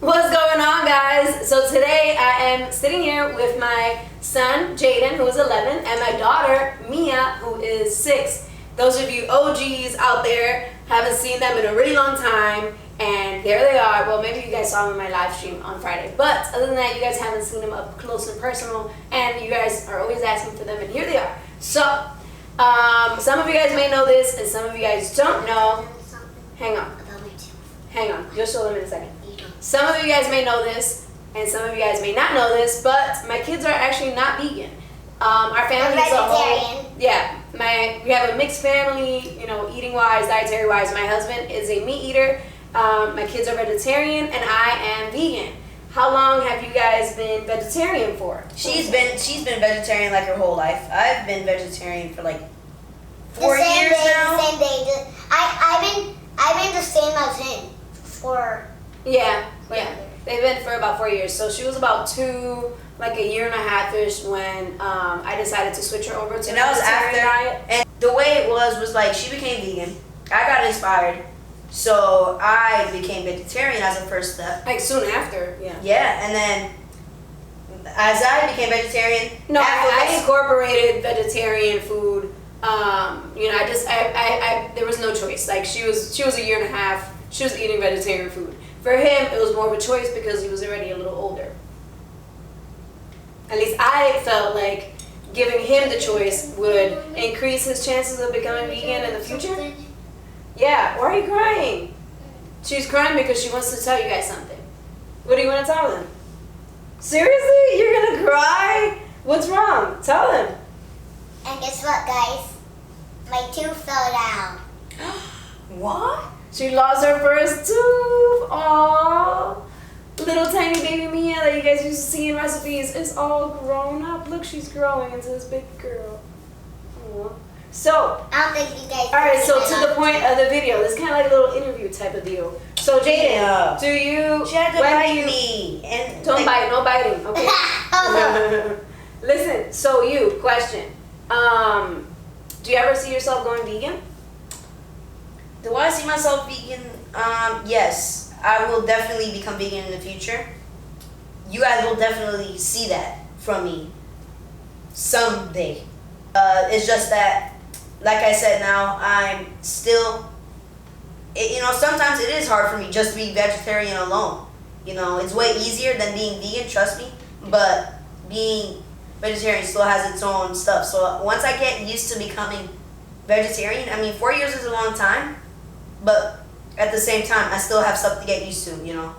What's going on, guys? So today I am sitting here with my son Jaden, who is 11, and my daughter Mia, who is 6. Those of you OGs out there haven't seen them in a really long time, and there they are. Well, maybe you guys saw them in my live stream on Friday, but other than that, you guys haven't seen them up close and personal, and you guys are always asking for them, and here they are. So some of you guys may know this, and some of you guys don't know. Hang on. Hang on. You'll show them in a second. Some of you guys may know this, and some of you guys may not know this, but my kids are actually not vegan. Our family is a whole, yeah. We have a mixed family, you know, eating wise, dietary wise. My husband is a meat eater. My kids are vegetarian, and I am vegan. How long have you guys been vegetarian for? She's been vegetarian like her whole life. I've been vegetarian for like 4 years now. The same day. I've been the same as him for. Yeah. They've been for about 4 years. So she was about 2, like a year and a half-ish when I decided to switch her over to and that was after diet. And the way it was like she became vegan. I got inspired, so I became vegetarian as a first step. Like soon after, yeah. Yeah, and then as I became vegetarian, no, I incorporated vegetarian food. You know, I there was no choice. Like she was a year and a half. She was eating vegetarian food. For him, it was more of a choice because he was already a little older. At least I felt like giving him the choice would increase his chances of becoming vegan in the future. Yeah, why are you crying? She's crying because she wants to tell you guys something. What do you want to tell them? Seriously? You're going to cry? What's wrong? Tell them. And guess what, guys? My tooth fell down. What? She lost her first tooth. Aww. Little tiny baby Mia that you guys used to see in recipes is all grown up. Look, she's growing into this big girl. Aww. So, I don't think you guys. alright, so to the point of the video, this is kind of like a little interview type of deal. So, Jaden, do you... She had to bite me. And don't bite, no biting, okay? Listen, so you, question. Do you ever see yourself going vegan? Do I see myself vegan? Yes. I will definitely become vegan in the future. You guys will definitely see that from me someday. It's just that, like I said now, I'm still, you know, sometimes it is hard for me just to be vegetarian alone. You know, it's way easier than being vegan, trust me. But being vegetarian still has its own stuff. So once I get used to becoming vegetarian, I mean, 4 years is a long time, but at the same time, I still have stuff to get used to, you know.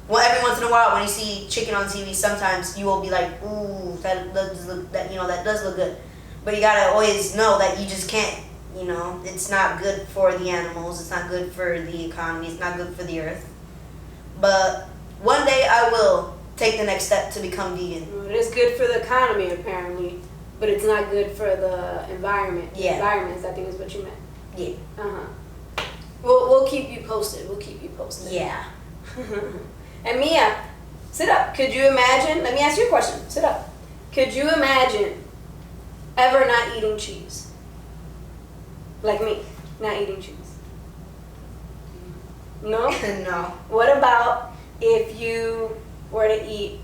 Well, every once in a while, when you see chicken on TV, sometimes you will be like, "Ooh, that does look good." But you gotta always know that you just can't, you know. It's not good for the animals. It's not good for the economy. It's not good for the earth. But one day I will take the next step to become vegan. It is good for the economy, apparently, but it's not good for the environment. Yeah. The environment, I think, is what you meant. Yeah. We'll keep you posted. We'll keep you posted. Yeah. And Mia, sit up. Could you imagine? Let me ask you a question. Sit up. Could you imagine ever not eating cheese? Like me, not eating cheese. No? No. What about if you were to eat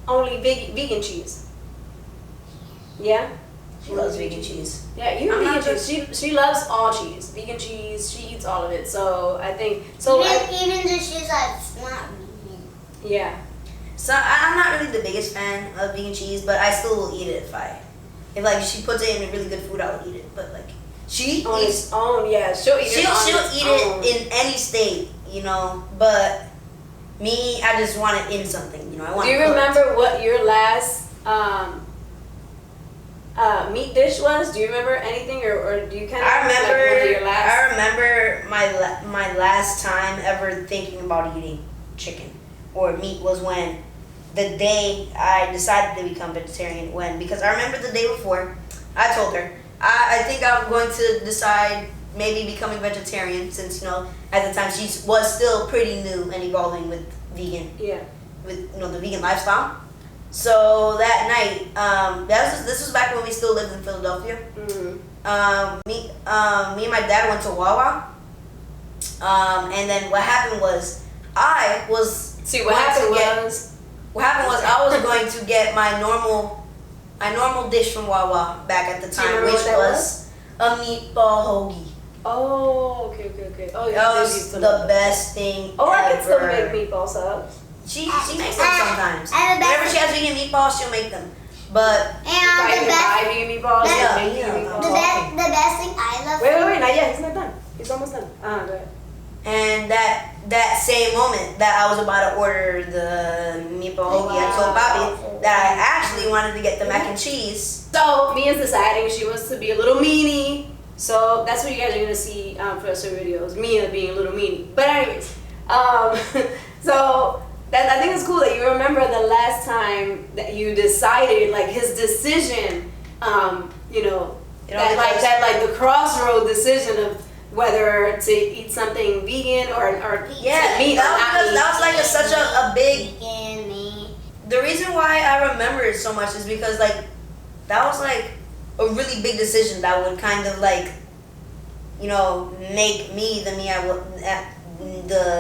only vegan cheese? Yeah? She loves vegan cheese. Yeah, you vegan cheese. She loves all cheese. Vegan cheese, she eats all of it. So I think Even the cheese that's not vegan. Yeah. So I'm not really the biggest fan of vegan cheese, but I still will eat it if like she puts it in a really good food, I will eat it. But like she on eats its own, yeah. She'll eat it in any state, you know. But me, I just want it in something, you know. I want. Do you remember what your last meat dish was? Do you remember anything, or do you kind of? I remember my last time ever thinking about eating chicken or meat was when the day I decided to become vegetarian. Because I remember the day before, I told her I think I'm going to decide maybe becoming vegetarian since, you know, at the time she was still pretty new and evolving with vegan. Yeah. With, you know, the vegan lifestyle. So that night, this was back when we still lived in Philadelphia. Mm-hmm. Me and my dad went to Wawa. And then what happened was I was See, what happened was I was going to get my normal dish from Wawa back at the time, which was a meatball hoagie. Oh, okay. Oh, yeah, that was the best thing ever. I can still make meatball subs. She makes them sometimes. Whenever she has vegan meatballs, she'll make them. But the best vegan meatballs. the best thing I love. Wait, not yet. He's not done. He's almost done. Go ahead. And that same moment that I was about to order the meatball hoagie, I told Bobby that I actually wanted to get the mac and cheese. So Mia's deciding she wants to be a little meanie. So that's what you guys are gonna see for the videos. Mia being a little meanie. But anyways, so that I think it's cool that you remember the last time that you decided, like his decision. That the crossroad decision of whether to eat something vegan or meat. That was like such a big. Vegan meat. The reason why I remember it so much is because like that was like a really big decision that would kind of like, make me the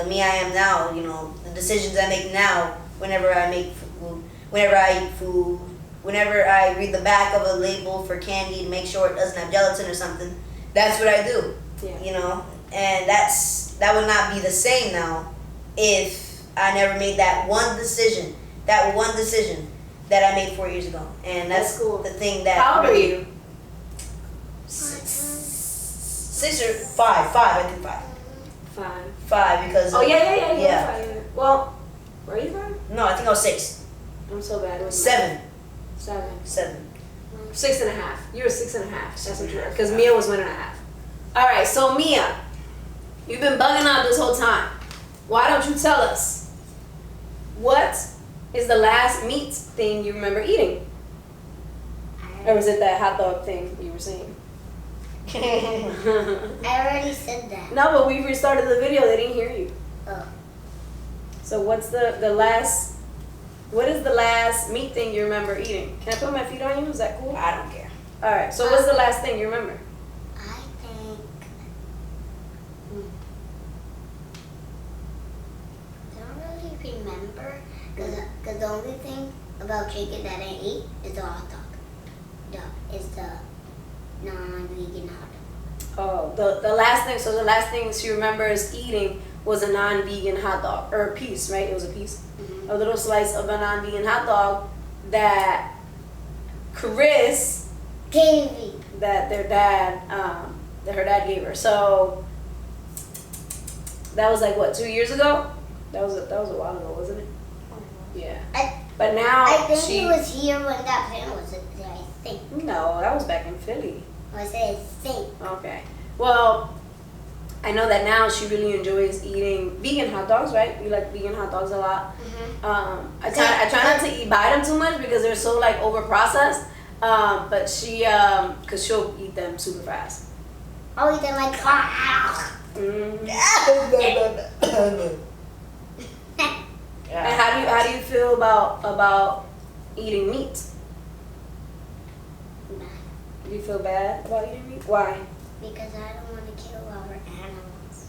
me I am now. The decisions I make now whenever I make food, whenever I eat food, whenever I read the back of a label for candy to make sure it doesn't have gelatin or something. That's what I do. Yeah. And that would not be the same now if I never made that one decision that I made 4 years ago. And that's cool. The thing that. How old are you? 6 or 5. I think 5. 5 because. Oh yeah. 5. Well, were you 5? No, I think I was 6. I'm so bad. It was 7. 7. 6.5. You were 6.5. That's what you were. Because Mia was 1.5. All right, so Mia, you've been bugging out this whole time. Why don't you tell us what is the last meat thing you remember eating? Or was it that hot dog thing you were saying? I already said that. No, but we restarted the video. They didn't hear you. Oh. So what's the last? What is the last meat thing you remember eating? Can I put my feet on you? Is that cool? I don't care. All right. So what's the last thing you remember? I think. I don't really remember because the only thing about chicken that I eat is the hot dog. Is the non-vegan hot dog. Oh, the last thing. So the last thing she remembers eating was a non-vegan hot dog, or a piece, right? It was a piece, a little slice of a non-vegan hot dog that Chris gave me. That her dad gave her. So that was like what, 2 years ago? That was a while ago, wasn't it? Yeah. But now I think he was here when that plan was there. I think. No, that was back in Philly. I said I think. Okay. Well, I know that now she really enjoys eating vegan hot dogs, right? You like vegan hot dogs a lot. I try not to buy them too much because they're so like over processed. But she, cause she'll eat them super fast. I'll eat them like. And how do you feel about eating meat? Do you feel bad about eating meat? Why? Because I don't want to kill our animals.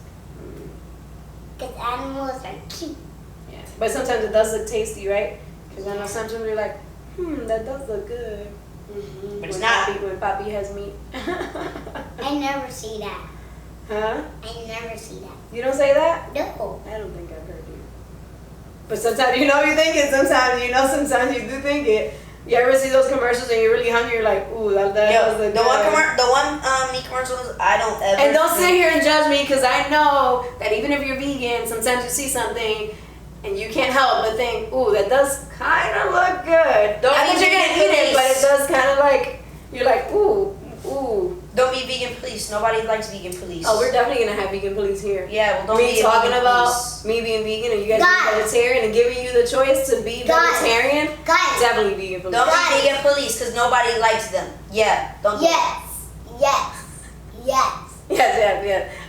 Because animals are cute. Yeah. But sometimes it does look tasty, right? Because I know sometimes you're like, that does look good. But it's not. When Papi has meat. I never see that. Huh? I never see that. You don't say that? No. I don't think I've heard you. But sometimes you think it, sometimes you do think it. You ever see those commercials and you're really hungry, you're like, ooh, that was the one meat commercials I don't ever. And don't sit here and judge me, because I know that even if you're vegan, sometimes you see something and you can't help but think, ooh, that does kind of look good. I think you're gonna eat it, but it does kind of like, you're like, ooh. Don't be vegan police. Nobody likes vegan police. Oh, we're definitely gonna have vegan police here. Yeah, well, don't me be talking about police. Me being vegan and you guys being vegetarian and giving you the choice to be vegetarian. Definitely vegan police. Don't be vegan police because nobody likes them. Yeah, don't. Yes. Yes.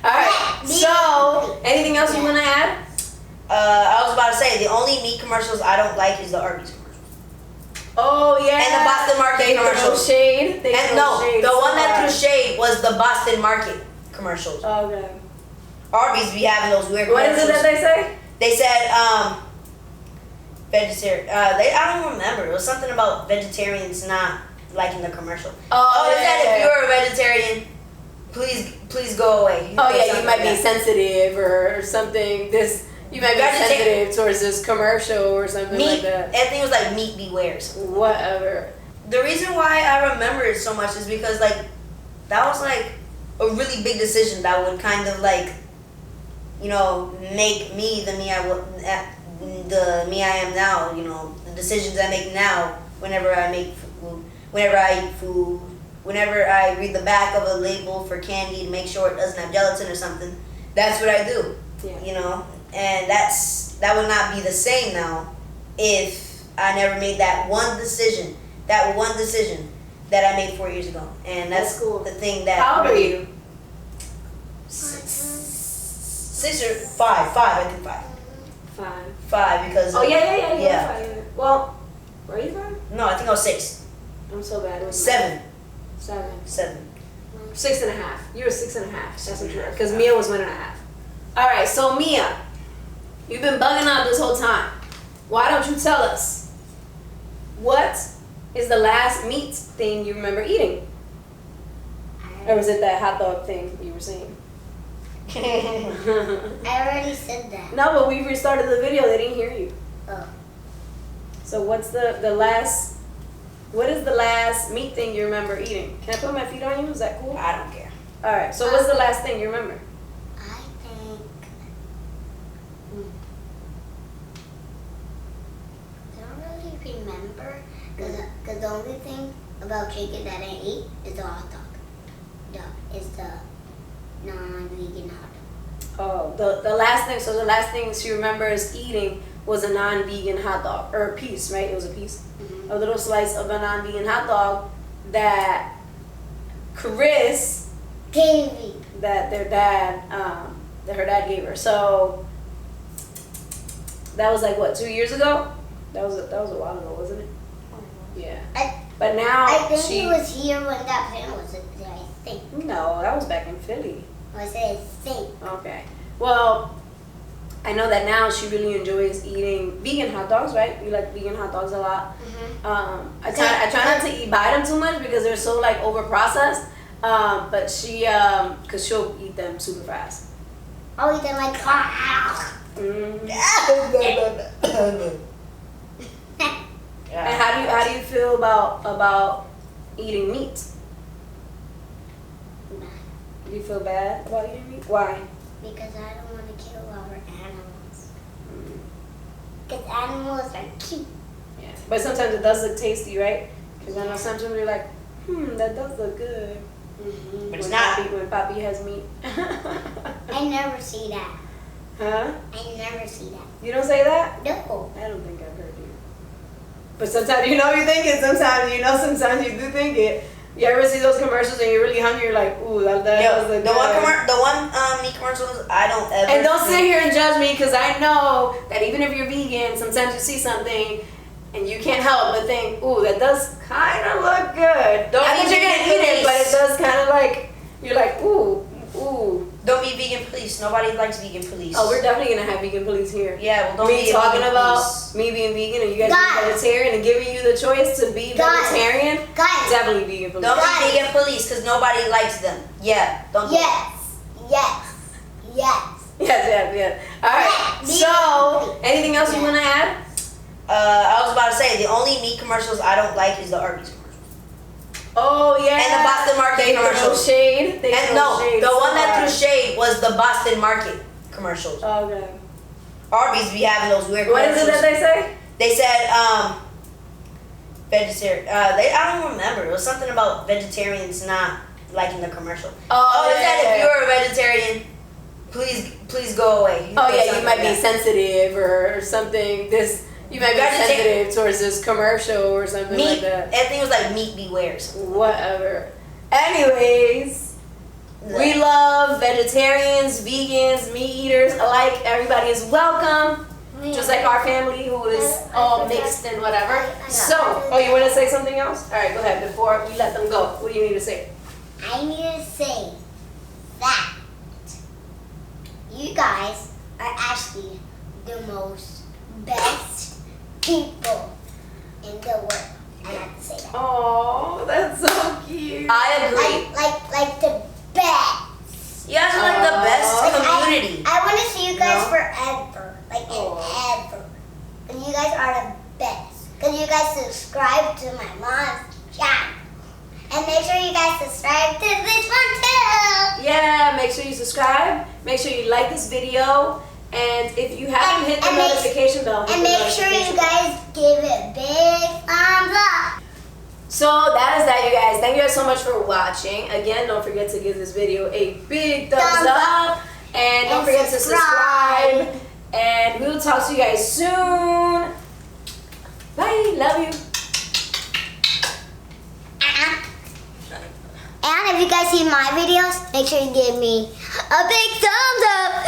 All right. So, anything else you want to add? I was about to say the only meat commercials I don't like is the Arby's commercials. Oh yeah. And the Boston Market commercials. Shade. The one that threw shade was the Boston Market commercials. Okay. Arby's be having those weird What commercials. is it that they say? They said, Vegetarian. I don't remember. It was something about vegetarians not liking the commercial. Oh, It said if you're a vegetarian, please go away. Oh Or yeah, you something might like be that. sensitive or something. You might be sensitive towards this commercial or something Meat. like that. I think it was like meat beware. Whatever. The reason why I remember it so much is because like that was like a really big decision that would kind of like, you know, make me the me I am now. You know, the decisions I make now whenever I make food, whenever I eat food, whenever I read the back of a label for candy to make sure it doesn't have gelatin or something. That's what I do. Yeah. You know, and that would not be the same now if I never made that one decision. That one decision that I made 4 years ago, and that's cool. The thing that. How old are you? 6 or 5. I think 5. 5 because. Oh yeah. Yeah. 5. Well, were you 5? No, I think I was 6. I'm so bad. It was 7. 7. 7. 6.5. You were 6.5. That's what you were. Because Mia was 1.5. All right. So Mia, you've been bugging out this whole time. Why don't you tell us what is the last meat thing you remember eating? Or was it that hot dog thing you were saying? I already said that. No, but we restarted the video. They didn't hear you. Oh. So what's the last? What is the last meat thing you remember eating? Can I put my feet on you? Is that cool? I don't care. All right. So what's the last thing you remember? I think. I don't really remember because the only thing about chicken that I ate is the hot dog. Is the non-vegan hot dog. Oh, the last thing. So the last thing she remembers eating was a non-vegan hot dog or a piece, right? It was a piece, a little slice of a non-vegan hot dog that Chris Gave me. that her dad gave her. So that was like what, 2 years ago? That was a while ago, wasn't it? Yeah. But now I think he was here when that plan was there. I think. No, that was back in Philly. I said I think. Okay. Well, I know that now she really enjoys eating vegan hot dogs, right? You like vegan hot dogs a lot. I try not to buy them too much because they're so like over processed. But she cause she'll eat them super fast. I'll eat them like. And how do you feel about eating meat? Do you feel bad about eating meat? Why? Because I don't want to kill our animals. Because animals are cute. Yeah. But sometimes it does look tasty, right? Because I know sometimes you're like, that does look good. But it's not. When Papi has meat. I never see that. Huh? I never see that. You don't say that? No. I don't think I've heard you. But sometimes you think it, sometimes you do think it. You ever see those commercials and you're really hungry, you're like, ooh, that does look the good. one meat commercials I don't ever. And don't sit here and judge me because I know that even if you're vegan, sometimes you see something and you can't help but think, ooh, that does kind of look good. I think you're going to eat it, but it does kind of like, you're like, ooh. Don't be vegan police. Nobody likes vegan police. Oh, we're definitely going to have vegan police here. Yeah, well, don't me be talking vegan about police. me being vegan and you guys being vegetarian and giving you the choice to be vegetarian. Guys. Definitely vegan police. Don't be vegan police because nobody likes them. Yeah, don't do Yes. Yes. All right. So, anything else you want to add? I was about to say the only meat commercials I don't like is the Arby's commercials. Oh yeah. And the Boston Market they commercials. Throw shade. They And throw no, shade the so one that hard. threw shade was the Boston Market commercials. Okay. Arby's be having those weird What is commercials. it that they say? They said vegetarian. I don't remember. It was something about vegetarians not liking the commercial. It said if you're a vegetarian, please go away. Oh Or yeah, you something might like be that. sensitive or something. You might be sensitive towards this commercial or something Meat. like that. I think it was like meat beware. Whatever. Anyways, we love vegetarians, vegans, meat eaters alike. Everybody is welcome. Just like our family who is all mixed and whatever. So, you want to say something else? All right, go ahead. Before we let them go, what do you need to say? I need to say that you guys are actually the most best people in the world. I have to say that. Oh, that's so cute. I agree. Like the best. You guys are like the best community. I want to see you guys No? forever. Like forever. And you guys are the best. Because you guys subscribe to my mom's channel. And make sure you guys subscribe to this one too. Yeah, make sure you subscribe. Make sure you like this video. And if you haven't hit the notification bell, hit And the make sure notification you guys give it big thumbs up. So that is that, you guys. Thank you guys so much for watching. Again, don't forget to give this video a big thumbs up. And don't forget to subscribe. And we will talk to you guys soon. Bye. Love you. And if you guys see my videos, make sure you give me a big thumbs up.